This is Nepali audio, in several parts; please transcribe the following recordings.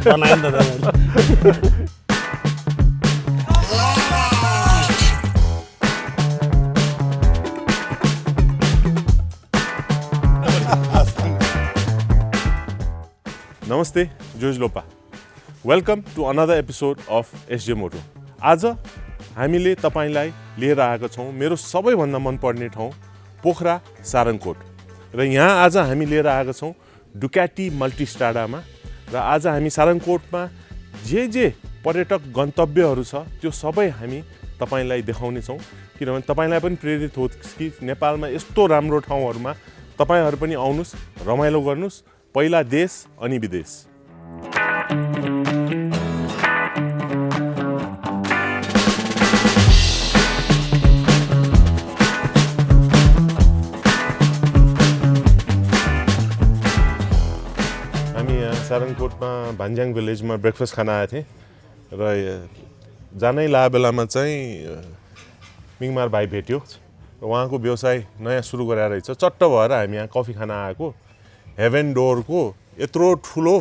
बनायो नि त तपाईँले। नमस्ते, जोज लोपा। Welcome to another episode of SJ Moto. आज हामीले तपाईलाई लिएर आएका छौँ मेरो सबैभन्दा मनपर्ने ठाउँ पोखरा सारङकोट। र यहाँ आज हामी लिएर आएका छौँ डुकाटी मल्टिस्ट्राडामा। र आज हामी सारङकोटमा जे पर्यटक गन्तव्यहरू छ त्यो सबै हामी तपाईलाई देखाउने छौँ, किनभने तपाईलाई पनि प्रेरित होस् कि नेपालमा यस्तो राम्रो ठाउँहरूमा तपाईहरू पनि आउनुस्, रमाइलो गर्नुस्। पहिला देश अनि विदेश। हामी यहाँ सारङकोटमा भान्ज्याङ भिलेजमा ब्रेकफास्ट खान आएको थिएँ र जानै ला बेलामा चाहिँ मिङमार भाइ भेट्यो र उहाँको व्यवसाय नयाँ सुरु गरेर रहेछ। चट्ट भएर हामी यहाँ कफी खान आएको। हेभेन डोरको यत्रो ठुलो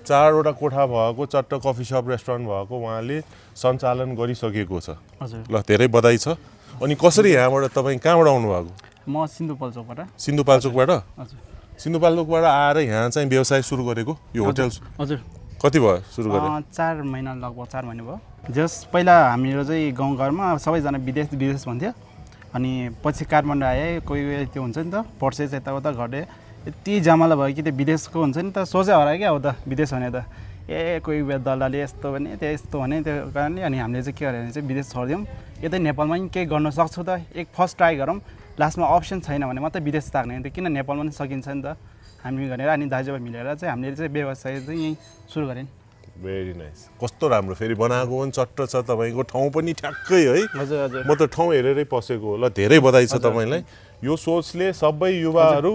4वटा कोठा भएको चट्ट कफी सप रेस्टुरेन्ट भएको उहाँले सञ्चालन गरिसकेको छ। ल धेरै बधाई छ। अनि कसरी यहाँबाट तपाईँ कहाँबाट आउनुभएको? म सिन्धुपाल्चोकबाट। सिन्धुपाल्चोकबाट? हजुर। सिन्धुपाल्चोकबाट आएर यहाँ चाहिँ व्यवसाय सुरु गरेको यो होटल? हजुर। कति भयो सुरु गरेको? 4 महिना, लगभग 4 महिना भयो। जस पहिला हामीहरू चाहिँ गाउँघरमा सबैजना विदेश भन्थ्यो। अनि पछि काठमाडौँ आए, कोही त्यो हुन्छ नि त पर्सेस यताउता घटे, यति जमाला भयो कि त्यो विदेशको हुन्छ नि त सोचे होला क्या हो त विदेश भने त कोही दलालले यस्तो भने त्यस्तो भने त्यो कारणले अनि हामीले चाहिँ के गर्यो भने चाहिँ विदेश छोडिदिउँ, यतै नेपालमा पनि केही गर्न सक्छु त, एक फर्स्ट ट्राई गरौँ, लास्टमा अप्सन छैन भने मात्रै विदेश ताक्ने। त्यो किन नेपालमा पनि सकिन्छ नि त हामी गरेर अनि दाजुभाइ मिलेर चाहिँ हामीले चाहिँ व्यवसाय चाहिँ यहीँ सुरु गरेँ। Very nice. कस्तो राम्रो, फेरि बनाएको पनि चट्ट छ, तपाईँको ठाउँ पनि ठ्याक्कै है। हजुर हजुर। म त ठाउँ हेरेरै पसेको हो। ल धेरै बधाई छ तपाईँलाई। यो सोचले सबै युवाहरू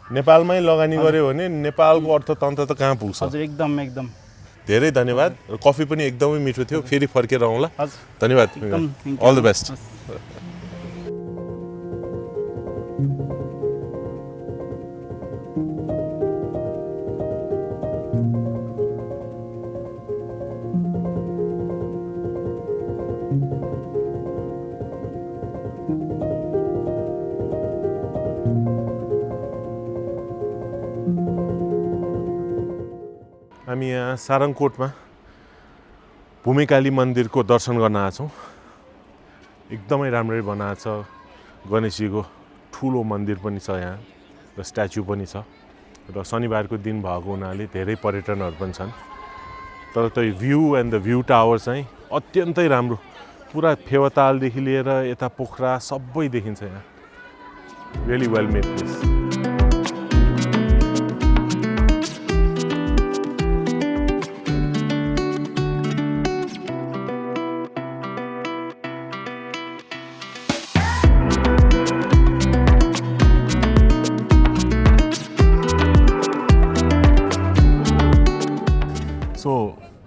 नेपालमै लगानी गर्यो भने नेपालको अर्थतन्त्र त कहाँ पुग्छ। हजुर, एकदम धेरै धन्यवाद। कफी पनि एकदमै मिठो थियो। फेरि फर्केर आउँला। धन्यवाद। All the best. हामी यहाँ सारङकोटमा भूमिकाली मन्दिरको दर्शन गर्न आएछौँ। एकदमै राम्ररी बनाएको छ। गणेशजीको ठुलो मन्दिर पनि छ यहाँ र स्ट्याचु पनि छ र शनिबारको दिन भएको हुनाले धेरै पर्यटनहरू पनि छन्। तर त्यो view and the view tower चाहिँ अत्यन्तै राम्रो। पुरा फेवातालदेखि लिएर यता पोखरा सबै देखिन्छ यहाँ। Really well made place.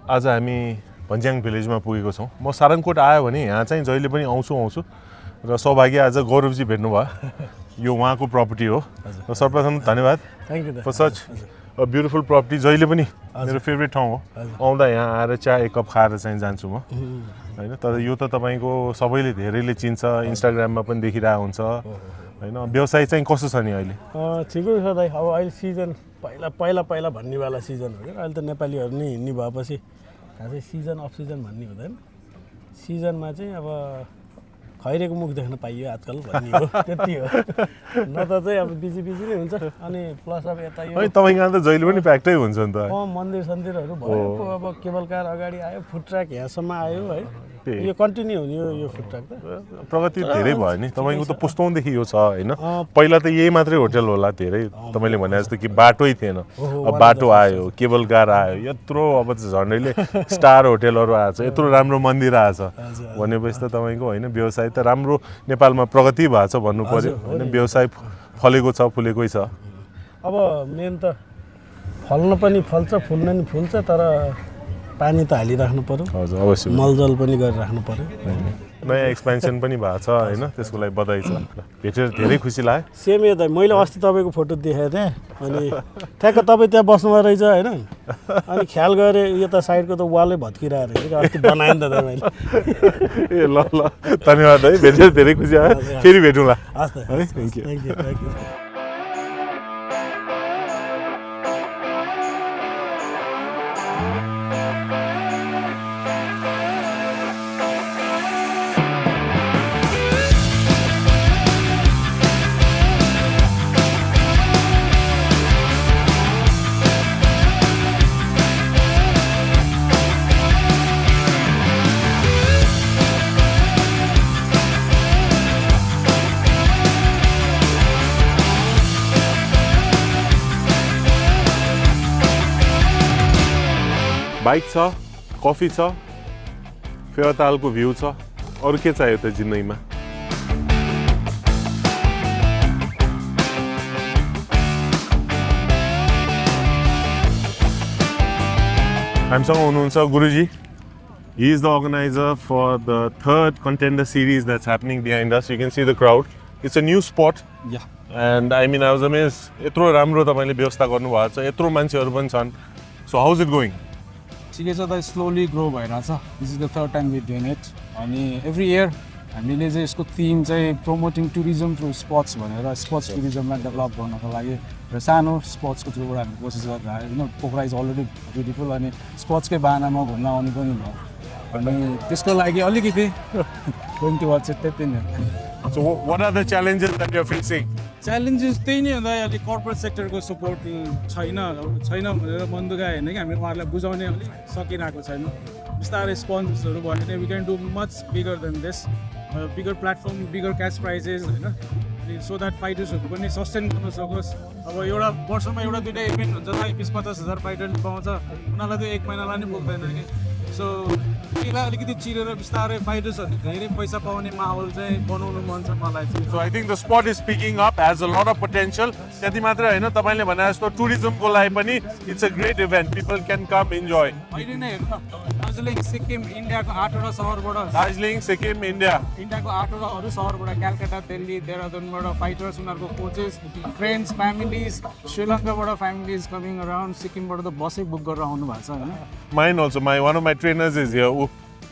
आज हामी भन्ज्याङ भिलेजमा पुगेको छौँ। म सारङकोट आयो भने यहाँ चाहिँ जहिले पनि आउँछु र सौभाग्य आज गौरवजी भेट्नु भयो। यो उहाँको प्रपर्टी हो र सर्वप्रथम धन्यवाद। Thank you for such a beautiful property. जहिले पनि मेरो फेभरेट ठाउँ हो। आउँदा यहाँ आएर चिया एक कप खाएर चाहिँ जान्छु म, होइन। तर यो त तपाईँको सबैले धेरैले चिन्छ, इन्स्टाग्राममा पनि देखिरहेको हुन्छ, होइन। व्यवसाय चाहिँ कस्तो छ नि अहिले? ठिकै छ दाइ। अब अहिले सिजन पहिला भन्नेवाला सिजन हो क्या। अहिले त नेपालीहरू नै हिँड्ने भएपछि खासै सिजन अफ सिजन भन्ने हुँदैन। सिजनमा चाहिँ अब खैरेको मुख देख्न पाइयो आजकल भन्ने हो, त्यति हो। न त चाहिँ अब बिजी नै हुन्छ। अनि प्लस अब यता यो तपाईँको त जहिले पनि प्याक्टै हुन्छ नि त। मन्दिर सन्दिरहरू भयो, अब केबल कार अगाडि आयो, फुड ट्र्याक यहाँसम्म आयो है। यो कन्टिन्यू हुने यो फुड ट्र्याक त प्रगति धेरै भयो नि तपाईँको त पुस्तौँदेखि यो छ, होइन। पहिला त यही मात्रै होटल होला, धेरै तपाईँले भने जस्तो कि बाटै थिएन। अब बाटो आयो, केबल कार आयो, यत्रो अब झन्डैले स्टार होटलहरू आएछ, यत्रो राम्रो मन्दिर आएछ भनेपछि त तपाईँको होइन व्यवसाय त राम्रो नेपालमा प्रगति भएको छ भन्नु पर्यो, होइन। व्यवसाय फलेको छ, फुलेकै छ। अब मेन त फल्न पनि फल्छ, फुल्न पनि फुल्छ, तर पानी त हालिराख्नु पर्यो। हजुर, अवश्य। मलजल पनि गरिराख्नु पर्यो। नयाँ एक्सपेन्सन पनि भएको छ होइन त्यसको लागि बधाई छ भेटेर धेरै खुसी लाग्यो सेम यो दाइ मैले अस्ति तपाईँको फोटो देखाएको थिएँ अनि ठ्याक्क तपाईँ त्यहाँ बस्नुभएको रहेछ होइन अनि ख्याल गरेँ यता साइडको त वालै भत्किरहेको रहेछ कि अस्ति बनाएँ नि त दाइ मैले ए ल ल धन्यवाद है भेटेर धेरै खुसी आयो फेरि भेटौँला हस् त है thank you thank you bike छ कफी छ फेवातालको भ्यू छ अरू के चाहियो त जिन्दगीमा हामीसँग हुनुहुन्छ गुरुजी He is the organizer for the third contender series that's happening behind us. You can see the crowd. It's a new sport. Yeah. And I mean, I was amazed. यत्रो राम्रो तपाईले व्यवस्था गर्नुभएको छ यत्रो मान्छेहरू पनि छन्. So how's it going? ठिकै छ त स्लोली ग्रो भइरहेछ this is the third time we doing it अनि एभ्री इयर हामीले चाहिँ यसको थिम चाहिँ प्रोमोटिङ टुरिज्म थ्रु स्पोर्ट्स भनेर स्पोर्ट्स टुरिज्मलाई डेभलप गर्नको लागि र सानो स्पोर्ट्सको थ्रुबाट हामी कोसिस गरेर होइन पोखरा इज अलरेडी ब्युटिफुल अनि स्पोर्ट्सकै बाहनामा घुम्न आउने पनि भयो अनि त्यसको लागि अलिकति गोइङ टु वाच इट त्यति नै So what are the challenges that you're facing? Challenges त्यही नै हुँदा अहिले कर्पोरेट सेक्टरको सपोर्ट छैन भनेर मन दुखायो होइन कि हामी उहाँहरूलाई बुझाउने अलिक सकिरहेको छैन बिस्तारै स्पोन्सर्सहरू भयो भने we can do much bigger than this bigger platform bigger cash prizes होइन अनि सो द्याट फाइटर्सहरू पनि सस्टेन गर्न सकोस् अब एउटा वर्षमा एउटा दुइटा इभेन्ट हुन्छ त 20-50,000 फाइटर पाउँछ उनीहरूलाई त एक महिनालाई नै पुग्दैन कि सो त्यसलाई अलिकति चिरेर बिस्तारै फाइटर्सहरूले धेरै पैसा पाउने माहौल चाहिँ बनाउनु मन छ मलाई चाहिँ So I think the sport is picking up, has a lot of potential. त्यति मात्रै हैन तपाईले भने जस्तो टुरिज्मको लागि पनि it's a great event. People can come enjoy. अहिले नै हेर्नु न दार्जिलिङ सिक्किम इन्डियाको 8वटा सहरबाट दार्जिलिङ सिक्किम इन्डिया इन्डियाको 8वटा अरू सहरबाट कलकत्ता दिल्ली देहरादुनबाट फाइटर्स उनीहरूको कोचेस फ्रेन्ड्स फ्यामिलीज श्रीलङ्काबाट फ्यामिलीज कमिङ अराउन्ड सिक्किमबाट त बसै बुक गरेर आउनु भएको छ होइन Mine also, one of my trainers is here.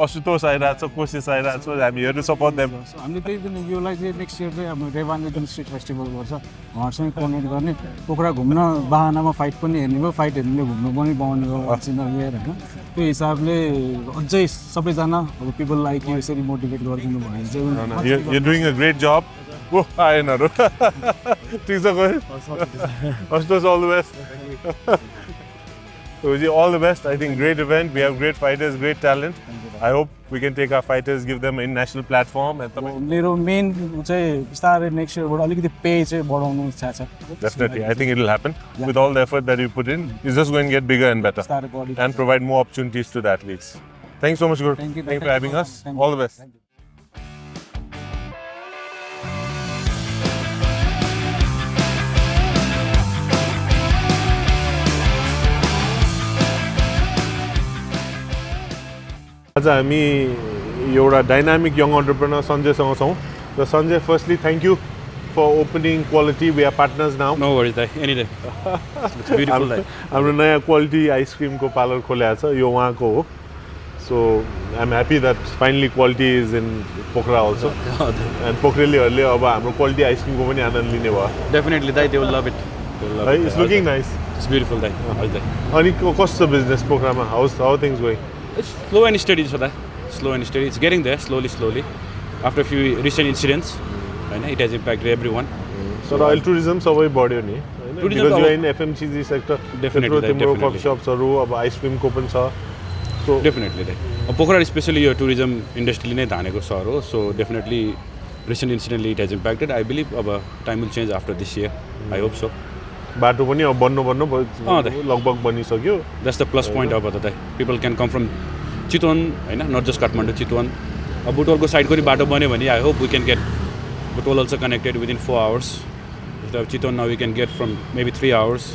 Ashutosh आइरहेको छ कोसिस आइरहेको छ हामी हेर्नु सपोर्ट देम So, हामीले त्यही पनि योलाई चाहिँ नेक्स्ट इयर चाहिँ अब रेवान स्ट्रिट फेस्टिभल गर्छ उहाँहरूसँग कोर्डिनेट गर्ने पोखरा घुम्न बाहनामा फाइट पनि हेर्ने भयो फाइट हेर्ने घुम्नु पनि पाउने भयो इयर होइन त्यो हिसाबले अझै सबैजना अब पिपल लाइक यसरी मोटिभेट गरिदिनु भयो भने चाहिँ You're doing a great job. आएनहरू ठिक छ गयो Ashutosh all the best. So all the best. I think great event. We have great fighters, great talent. I hope we can take our fighters, give them a national platform. मेरो मेन चाहिँ बिस्तारै नेक्स्ट इयरबाट अलिकति पे चाहिँ बढाउनु इच्छा छ Definitely, I think it will happen. With all the effort that you put in, it's just going to get bigger and better बिस्तारै बढी and provide more opportunities to the athletes. Thanks so much, Guru. Thank you. Thank you for having us. Thank you. All the best. Thank you. आज हामी एउटा डाइनामिक यङ एन्टरप्रेन्योर सञ्जयसँग छौँ र Sanjay firstly thank you for opening quality we are partners now No worries, Dai. Any day. It's beautiful, Dai. हाम्रो नयाँ क्वालिटी आइसक्रिमको पार्लर खोलेको छ यो उहाँको हो so I am happy that finally quality is in Pokhara also and पोखरेलीहरूले अब हाम्रो क्वालिटी आइसक्रिमको पनि आनन्द लिने भयो Definitely, Dai. They will love it. They will love है it. It's looking nice It's beautiful, Dai. All Dai. अनि कस्तो बिजनेस पोखरामा how things going It's slow and steady, so Dai. Slow and steady. It's getting there, slowly. After a few recent incidents, it has impacted everyone. तर अहिले टुरिज्म सबै बढ्यो नि होइन Tourism बिकज अब- you in FMCG sector Definitely, तिम्रो definitely. कफी सप्सहरू अब आइसक्रिमको पनि छ so Definitely, Dai. Pokhara especially यो टुरिज्म इन्डस्ट्रीले नै धानेको सहर हो so definitely recent incidentally it has impacted I believe अब time will change after this year I hope so बाटो पनि अब बन्नु दाइ। लगभग बनिसक्यो द्याट्स द प्लस पोइन्ट अब त people can come from Chitwan होइन नट जस्ट काठमाडौँ चितवन अब बुटवलको साइडको नि बाटो बन्यो भने I hope we can get Butwal also connected within 4 hours Chitwan now we can get from maybe 3 hours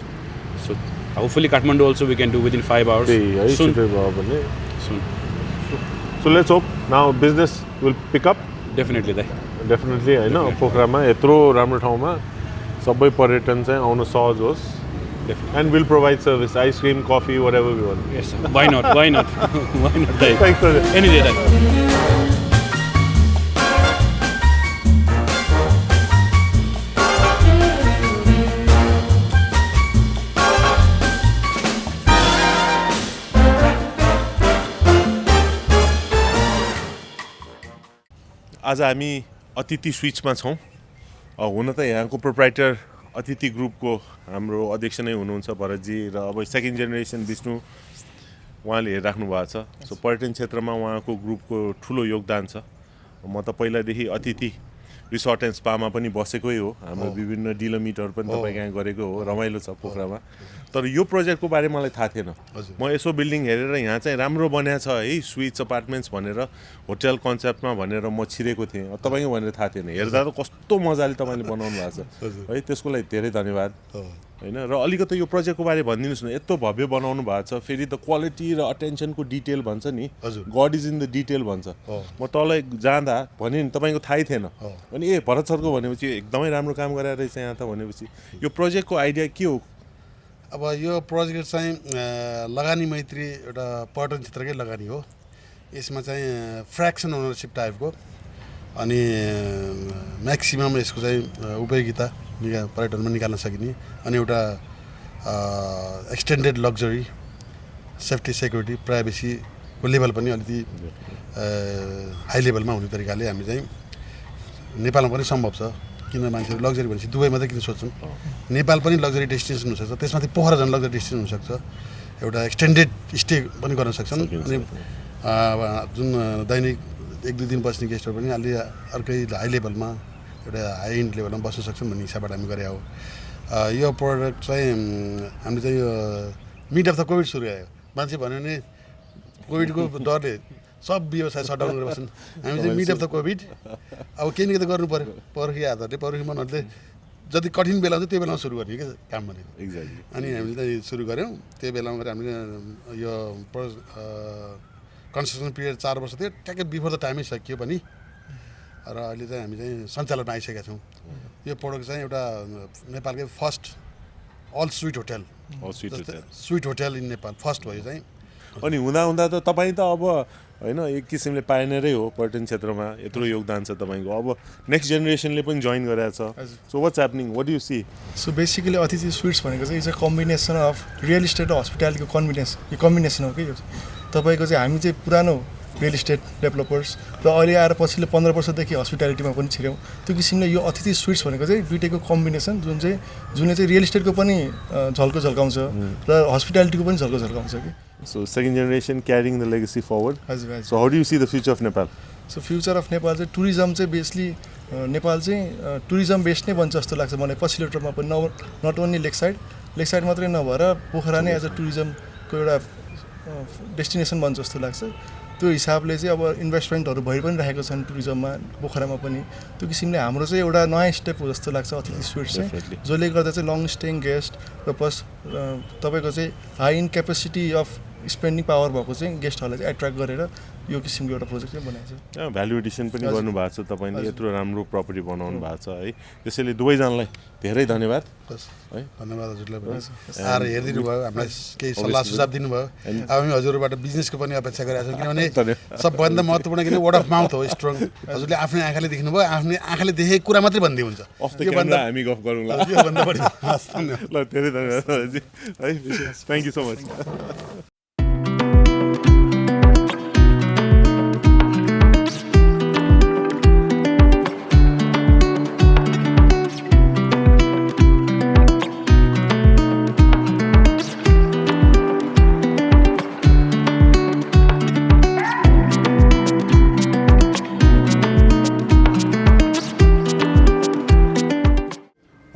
so hopefully Kathmandu also we can do within 5 hours त्यही है Soon. छिटै भयो भने Soon. So let's hope now business will pick up definitely दाइ डेफिनेटली होइन पोखरामा यत्रो राम्रो ठाउँमा सबै पर्यटन चाहिँ आउन सहज होस् and will provide service ice cream coffee whatever we want yes why not why not why not दाइ थ्याङ्क्स एनी डे दाइ आज हामी अतिथि स्विचमा छौँ हुन त यहाँको प्रोप्राइटर अतिथि ग्रुपको हाम्रो अध्यक्ष नै हुनुहुन्छ भरतजी र अब सेकेन्ड जेनेरेसन विष्णु उहाँले हेरिराख्नु भएको छ सो पर्यटन क्षेत्रमा उहाँको ग्रुपको ठुलो योगदान छ म त पहिलादेखि अतिथि रिसोर्ट एन्ड स्पामा पनि बसेकै हो हाम्रो विभिन्न डिलर मिटहरू पनि तपाईँ यहाँ गरेको हो रमाइलो छ पोखरामा तर यो प्रोजेक्टको बारे मलाई थाहा थिएन म यसो बिल्डिङ हेरेर यहाँ चाहिँ राम्रो बनाएको छ है स्विट्स अपार्टमेन्ट्स भनेर होटल कन्सेप्टमा भनेर म छिरेको थिएँ तपाईँको भनेर थाहा थिएन हेर्दा त कस्तो मजाले तपाईँले बनाउनु भएको छ है त्यसको लागि धेरै धन्यवाद होइन र अलिकति यो प्रोजेक्टको बारे भनिदिनुहोस् न यत्रो भव्य बनाउनु भएको छ फेरि द क्वालिटी र अटेन्सनको डिटेल भन्छ नि God is in the detail भन्छ म तल जाँदा भने नि तपाईँको थाहै थिएन अनि ए भरत सरको भनेपछि एकदमै राम्रो काम गरेर रहेछ यहाँ त भनेपछि यो प्रोजेक्टको आइडिया के हो अब यो प्रोजेक्ट चाहिँ लगानी मैत्री एउटा पर्यटन क्षेत्रकै लगानी हो यसमा चाहिँ फ्र्याक्सन ओनरसिप टाइपको अनि म्याक्सिमम यसको चाहिँ उपयोगिता पर्यटनमा निकाल्न सकिने अनि एउटा एक्सटेन्डेड लग्जरी सेफ्टी सेक्युरिटी प्राइभेसीको लेभल पनि अलिकति हाई लेभलमा हुने तरिकाले हामी चाहिँ नेपालमा पनि सम्भव छ किन मान्छेहरू लग्जरी भनेपछि दुबई मात्रै किन सोध्छन् नेपाल पनि लग्जरी डेस्टिनेसन हुनसक्छ त्यसमाथि पोखरा झन् लग्जरी डेस्टिनेसन हुनसक्छ एउटा एक्सटेन्डेड स्टे पनि गर्न सक्छन् अनि जुन दैनिक 1-2 दिन बस्ने गेस्टहरू पनि अलि अर्कै हाई लेभलमा एउटा हाई एन्ड लेभलमा बस्न सक्छौँ भन्ने हिसाबबाट हामी गरे हो यो प्रोडक्ट चाहिँ हामीले चाहिँ यो मिड अफ द कोभिड सुरु आयो मान्छे भन्यो भने कोभिडको डरले सब व्यवसाय सटडाउन गरेर बस्छन् हामी चाहिँ मिड अफ द कोभिड अब केही न केही त गर्नु पऱ्यो पर्खी आधारले पर्खी मनहरूले जति कठिन बेला हुन्छ त्यो बेलामा सुरु गर्ने क्या काम भनेको एक्ज्याक्टली अनि हामीले चाहिँ सुरु गऱ्यौँ त्यो बेलामा गएर हामीले यो कन्स्ट्रक्सन पिरियड 4 वर्ष थियो ट्याक्कै बिफोर द टाइमै सकियो पनि र अहिले चाहिँ हामी चाहिँ सञ्चालनमा आइसकेका छौँ यो प्रोडक्ट चाहिँ एउटा नेपालकै first all suite hotel suite hotel in Nepal first भयो चाहिँ अनि हुँदा हुँदा त तपाईँ त अब होइन एक किसिमले पाइनेरै हो पर्यटन क्षेत्रमा यत्रो योगदान छ तपाईँको अब नेक्स्ट जेनेरेसनले पनि जोइन गरेको छ so what's happening what you see so basically Atithi suites भनेको चाहिँ it's a combination of real estate र हस्पिटालिटीको कम्बिनेसन हो कि यो तपाईँको चाहिँ हामी चाहिँ पुरानो रियल इस्टेट डेभलपर्स र अहिले आएर पछिल्लो 15 वर्षदेखि हस्पिटालिटीमा पनि छिर्यौँ त्यो किसिमले यो अतिथि स्विट्स भनेको चाहिँ दुइटैको कम्बिनेसन जुनले चाहिँ रियल इस्टेटको पनि झल्को झल्काउँछ र हस्पिटालिटीको पनि झल्को झल्काउँछ कि So second generation carrying the legacy forward. हजुर So how do you see the future of Nepal? So future of Nepal चाहिँ टुरिज्म चाहिँ बेसली नेपाल चाहिँ टुरिज्म बेस्ड नै बन्छ जस्तो लाग्छ मलाई पछिल्लो टर्ममा पनि नट ओन्ली लेक साइड मात्रै नभएर पोखरा नै एज अ टुरिज्मको एउटा डेस्टिनेसन बन्छ जस्तो लाग्छ त्यो हिसाबले चाहिँ अब इन्भेस्टमेन्टहरू भइ पनि राखेको छन् टुरिज्ममा पोखरामा पनि त्यो किसिमले हाम्रो चाहिँ एउटा नयाँ स्टेप हो जस्तो लाग्छ अतिथि स्विट्स चाहिँ जसले गर्दा चाहिँ लङ स्टेइङ गेस्ट र प्लस तपाईँको चाहिँ high in capacity of spending power भएको चाहिँ गेस्टहरूलाई चाहिँ एट्र्याक्ट गरेर यो किसिमको एउटा प्रोजेक्ट चाहिँ बनाएको छ भ्यालु एडिसन पनि गर्नुभएको छ तपाईँले यत्रो राम्रो प्रपर्टी बनाउनु भएको छ है त्यसैले दुवैजनालाई धेरै धन्यवाद है धन्यवाद हजुरलाई पनि आएर हेरिदिनु भयो हामीलाई केही सल्लाह सुझाव दिनुभयो अब हामी हजुरबाट बिजनेसको पनि अपेक्षा गरिरहेको छौँ किनभने सबभन्दा महत्त्वपूर्ण किन वर्ड अफ माउथ हो स्ट्रङ हजुरले आफ्नै आँखाले देख्नुभयो आफ्नै आँखाले देखेको कुरा मात्रै भन्दै हुन्छ हामी गफ गरौँला योभन्दा बढी ल धेरै धन्यवाद है थ्याङ्क यू सो मच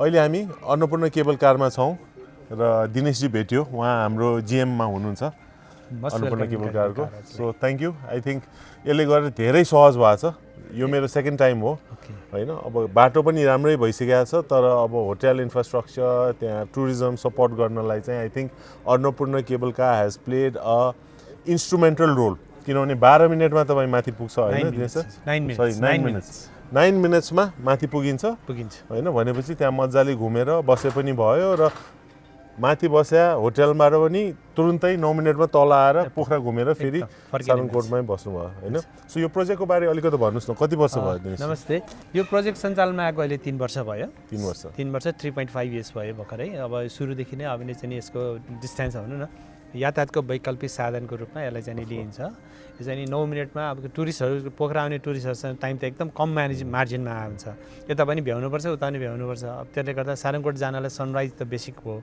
अहिले हामी अन्नपूर्ण केबल कारमा छौँ र दिनेशजी भेट्यो उहाँ हाम्रो जिएममा हुनुहुन्छ अन्नपूर्ण केबल कारको so thank you I think यसले गर्दा धेरै सहज भएको छ यो मेरो सेकेन्ड टाइम हो होइन अब बाटो पनि राम्रै भइसकेको छ तर अब होटल इन्फ्रास्ट्रक्चर त्यहाँ टुरिज्म सपोर्ट गर्नलाई चाहिँ I think Annapurna cable car has played a instrumental role किनभने 12 मिनेटमा तपाईँ माथि पुग्छ होइन 9 minutes. Dinesh? 9 minutes. Sorry, 9 minutes. 9 मिनट्समा माथि पुगिन्छ होइन भनेपछि त्यहाँ मजाले घुमेर बसे पनि भयो र माथि बस्या होटलबाट पनि तुरुन्तै 9 मिनटमा तल आएर पोखरा घुमेर फेरि सारङकोटमै बस्नुभयो होइन सो यो प्रोजेक्टको बारे अलिकति भन्नुहोस् न कति वर्ष भयो दिनेश? नमस्ते यो प्रोजेक्ट सञ्चालनमा आएको अहिले 3 वर्ष भयो 3 वर्ष 3.5 इयर्स भयो भर्खरै अब सुरुदेखि नै अब चाहिँ यसको डिस्टेन्स भनौँ न यातायातको वैकल्पिक साधनको रूपमा यसलाई चाहिँ लिइन्छ यो चाहिँ 9 मिनटमा अब टुरिस्टहरू पोखरा आउने टुरिस्टहरूसँग टाइम त एकदम कम मार्जिनमा आउँछ यता पनि भ्याउनुपर्छ उता पनि भ्याउनुपर्छ अब त्यसले गर्दा सारङकोट जानलाई सनराइज त बेसिक हो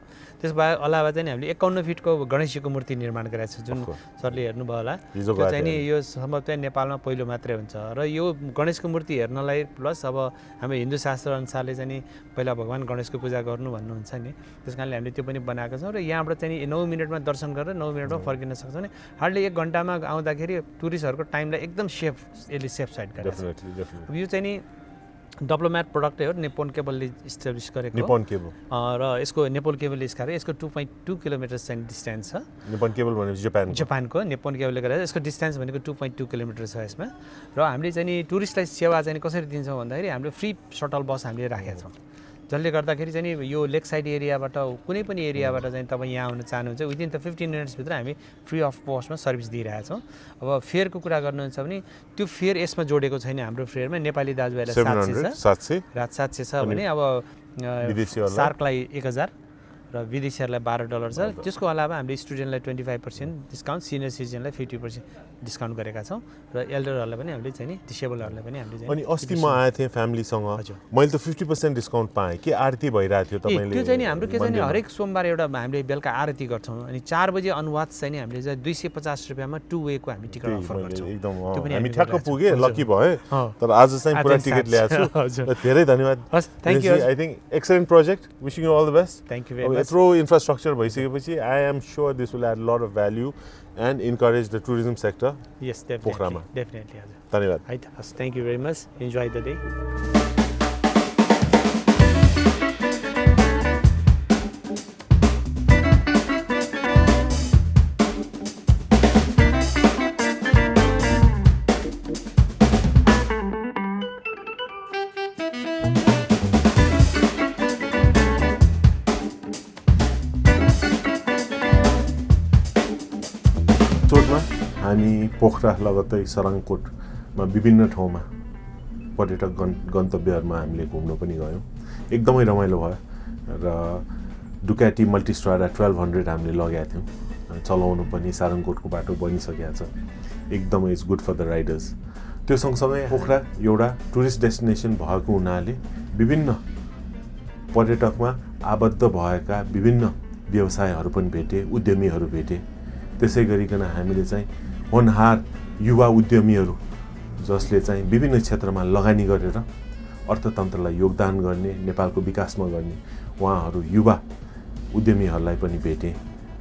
त्यसबाहेक अलावा चाहिँ हामीले 51 फिटको गणेशजीको मूर्ति निर्माण गरेको छ जुन सरले हेर्नुभयो होला त्यो चाहिँ नि यो सम्भव चाहिँ नेपालमा पहिलो मात्रै हुन्छ र यो गणेशको मूर्ति हेर्नलाई प्लस अब हाम्रो हिन्दू शास्त्र अनुसारले चाहिँ नि पहिला भगवान् गणेशको पूजा गर्नु भन्नुहुन्छ नि त्यस कारणले हामीले त्यो पनि बनाएको छौँ र यहाँबाट चाहिँ 9 मिनटमा दर्शन गरेर 9 मिनटमा फर्किन सक्छ भने हार्डली 1 घन्टामा आउँदाखेरि टुरिस्टहरूको टाइमलाई एकदम यसले सेफ साइड गरेको छ यो चाहिँ नि डिप्लोमेट प्रोडक्टै हो निप्पोन केबलले इस्टाब्लिस गरेको निप्पोन केबल र यसको निप्पोन केबलले स्कारे यसको 2.2 किलोमिटर चाहिँ डिस्टेन्स छ निप्पोन केबल भनेपछि जापानको निप्पोन केबलले गरेर यसको डिस्टेन्स भनेको 2.2 किलोमिटर छ यसमा र हामीले चाहिँ नि टुरिस्टलाई सेवा चाहिँ कसरी दिन्छौँ भन्दाखेरि हामीले फ्री सटल बस हामीले राखेका छौँ जसले गर्दाखेरि चाहिँ नि यो लेक साइड एरियाबाट कुनै पनि एरियाबाट चाहिँ तपाईँ यहाँ आउन चाहनुहुन्छ विदिन द 15 मिनट्सभित्र हामी फ्री अफ कस्टमा सर्भिस दिइरहेछौँ अब फेयरको कुरा गर्नुहुन्छ भने त्यो फेयर यसमा जोडेको छैन हाम्रो फेयरमा नेपाली दाजुभाइलाई 700 छ भने अब सार्कलाई 1000 र विदेशीहरूलाई $12 छ त्यसको अलावा हामीले स्टुडेन्टलाई 25% डिस्काउन्ट सिनियर सिटिजनलाई 50% डिस्काउन्ट गरेका छौँ र एल्डरहरूलाई पनि हामीले चाहिँ नि डिसेबलहरूलाई पनि हामीले अनि अस्ति म आएको थिएँ फ्यामिलीसँग मैले त 50% डिस्काउन्ट पाएँ के आरती भइरहेको थियो तपाईँले त्यो चाहिँ नि हाम्रो के चाहिँ नि हरेक सोमबार एउटा हामीले बेलुका आरती गर्छौँ अनि 4 बजे अनुवाद चाहिँ नि हामीले चाहिँ 250 रुपियाँमा 2 वेको हामी टिकट अफर गर्छौँ एकदम हामी ठ्याक्क पुगे लकी भए तर आज चाहिँ पुरा टिकट ल्याएको छु धेरै धन्यवाद thank you I think excellent project wishing you all the best thank you very much यत्रो इन्फ्रास्ट्रक्चर भइसकेपछि I am sure this will add lot of value and encourage the tourism sector. Yes, definitely. Definitely. धन्यवाद. Right. Thank you very much. Enjoy the day. हामी पोखरा लगत्तै सराङकोटमा विभिन्न ठाउँमा पर्यटक गन्तव्यहरूमा हामीले घुम्न पनि गयौँ एकदमै रमाइलो भयो र डुकाटी मल्टिस्ट्राडा 1200 हामीले लगेका थियौँ चलाउनु पनि सारङकोटको बाटो बनिसकेको छ एकदमै it's good for the riders त्यो सँगसँगै पोखरा एउटा टुरिस्ट डेस्टिनेसन भएको हुनाले विभिन्न पर्यटकमा आबद्ध भएका विभिन्न व्यवसायहरू पनि भेटे उद्यमीहरू भेटे त्यसै गरिकन हामीले चाहिँ होनहार युवा उद्यमीहरू जसले चाहिँ विभिन्न क्षेत्रमा लगानी गरेर अर्थतन्त्रलाई योगदान गर्ने नेपालको विकासमा गर्ने उहाँहरू युवा उद्यमीहरूलाई पनि भेटे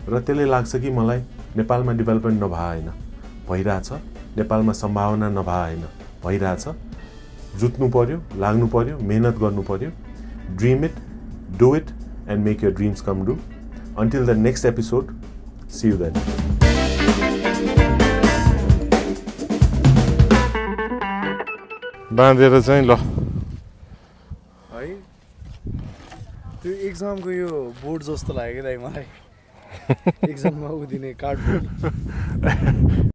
र त्यसले लाग्छ कि मलाई नेपालमा डेभलपमेन्ट नभएन भइरहेछ नेपालमा सम्भावना नभएन भइरहेछ जुत्नु पर्यो लाग्नु पर्यो मेहनत गर्नु पर्यो dream it do it and make your dreams come true until the next episode see you then बाँधेर चाहिँ ल है त्यो एक्जामको यो बोर्ड जस्तो लाग्यो दाइ मलाई एक्जाममा उदिने कार्डबोर्ड